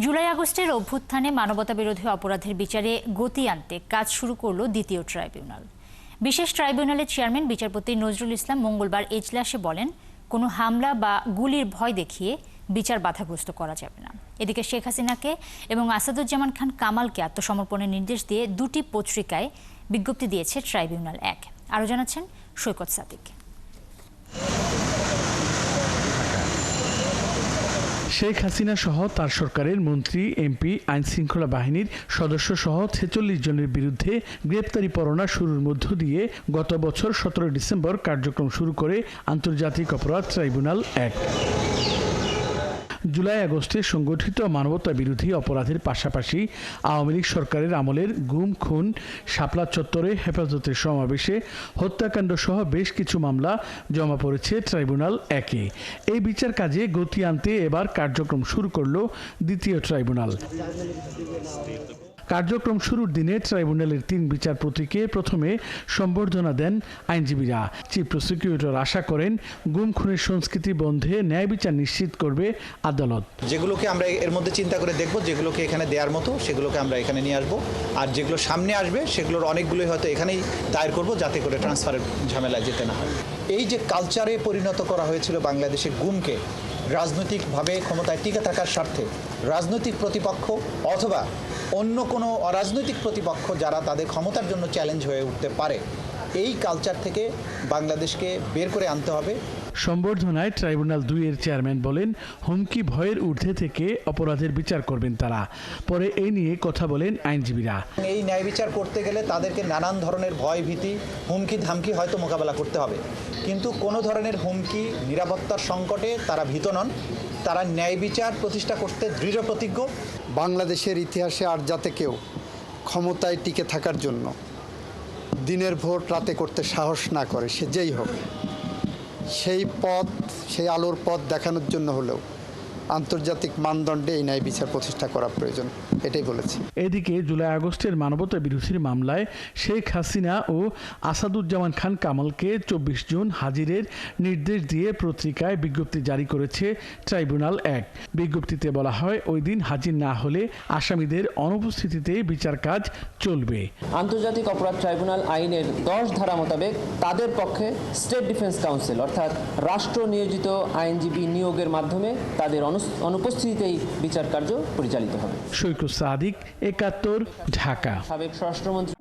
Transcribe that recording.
জুলাই আগস্টের অভ্যুত্থানে মানবতাবিরোধী অপরাধের বিচারে গতি আনতে কাজ শুরু করল দ্বিতীয় ট্রাইব্যুনাল। বিশেষ ট্রাইব্যুনালের চেয়ারম্যান বিচারপতি নজরুল ইসলাম মঙ্গলবার এজলাসে বলেন, কোনো হামলা বা গুলির ভয় দেখিয়ে বিচার বাধাগ্রস্ত করা যাবে না। এদিকে শেখ হাসিনাকে এবং আসাদুজ্জামান খান কামালকে আত্মসমর্পণের নির্দেশ দিয়ে দুটি পত্রিকায় বিজ্ঞপ্তি দিয়েছে ট্রাইব্যুনাল 1। আরও জানাচ্ছেন সৈকত সাদিক। শেখ হাসিনা সহ তার সরকারের মন্ত্রী, এমপি, আইন শৃঙ্খলা বাহিনীর সদস্য সহ ৪৬ জনের বিরুদ্ধে গ্রেপ্তারি পরোয়ানা শুরুর মধ্য দিয়ে গত বছর ১৭ ডিসেম্বর কার্যক্রম শুরু করে আন্তর্জাতিক অপরাধ ট্রাইব্যুনাল 1। জুলাই আগস্টে সংগঠিত মানবতা বিরোধী অপরাধের পাশাপাশি আওয়ামী লীগ সরকারের আমলের গুম, খুন, শাপলা চত্বরে হেফাজতের সমাবেশে হত্যাকাণ্ড সহ বেশ কিছু মামলা জমা পড়েছে ট্রাইব্যুনাল 1-এ। এই বিচার কাজে গতি আনতে এবার কার্যক্রম শুরু করল দ্বিতীয় ট্রাইব্যুনাল। কার্যক্রম শুরুর দিনে ট্রাইব্যুনালের 3 বিচারপতিকে প্রথমে সম্বর্ধনা দেন আইনজীবীরা। চিফ প্রসিকিউটর আশা করেন, গুম খুনের সংস্কৃতি বন্ধে ন্যায় বিচার নিশ্চিত করবে আদালত। যেগুলোকে আমরা এর মধ্যে চিন্তা করে দেখব, যেগুলোকে এখানে দেওয়ার মতো সেগুলোকে আমরা এখানে নিয়ে আসবো, আর যেগুলো সামনে আসবে সেগুলোর অনেকগুলোই হয়তো এখানেই দায়ের করব, যাতে করে ট্রান্সফারের ঝামেলায় যেতে না হয়। এই যে কালচারে পরিণত করা হয়েছিল বাংলাদেশের গুমকে, রাজনৈতিকভাবে ক্ষমতায় টিকে থাকার স্বার্থে রাজনৈতিক প্রতিপক্ষ অথবা অন্য কোনো অরাজনৈতিক প্রতিপক্ষ যারা তাদের ক্ষমতার জন্য চ্যালেঞ্জ হয়ে উঠতে পারে, এই কালচার থেকে বাংলাদেশকে বের করে আনতে হবে। সম্বর্ধনায় ট্রাইব্যুনাল 2-এর চেয়ারম্যান বলেন, হুমকি ভয়ের ঊর্ধ্বে থেকে অপরাধের বিচার করবেন তারা। পরে এই নিয়ে কথা বলেন আইনজীবীরা। এই ন্যায় বিচার করতে গেলে তাদেরকে নানান ধরনের ভয় ভীতি, হুমকি ধামকি হয়তো মোকাবেলা করতে হবে, কিন্তু কোনো ধরনের হুমকি, নিরাপত্তার সংকটে তারা ভীত নন। তারা ন্যায় বিচার প্রতিষ্ঠা করতে দৃঢ় প্রতিজ্ঞ। বাংলাদেশের ইতিহাসে আর যাতে কেউ ক্ষমতায় টিকে থাকার জন্য দিনের ভোট রাতে করতে সাহস না করে, সে যেই হোক, সেই আলোর পথ দেখানোর জন্য হলেও আন্তর্জাতিক মানদণ্ডে এই ন্যায় বিচার প্রতিষ্ঠা করা প্রয়োজন, এটাই বলেছি। এদিকে জুলাই আগস্টের মানবতা বিরোধীর মামলায় শেখ হাসিনা ও আসাদুজ্জামান খান কামালকে ২৪ জুন হাজিরের নির্দেশ দিয়ে পত্রিকায় বিজ্ঞপ্তি জারি করেছে ট্রাইব্যুনাল 1। বিজ্ঞপ্তিতে বলা হয়, ওই দিন হাজির না হলে আসামিদের অনুপস্থিতিতে বিচার কাজ চলবে। আন্তর্জাতিক অপরাধ ট্রাইব্যুনাল আইনের 10 ধারা মোতাবেক তাদের পক্ষে স্টেট ডিফেন্স কাউন্সিল অর্থাৎ রাষ্ট্র নিয়োজিত আইনজীবী নিয়োগের মাধ্যমে তাদের অনুপস্থিতিতেই বিচার কার্য পরিচালিত হবে। সৈকত সাদিক, ৭১, ঢাকা। সাবেক স্বরাষ্ট্রমন্ত্রী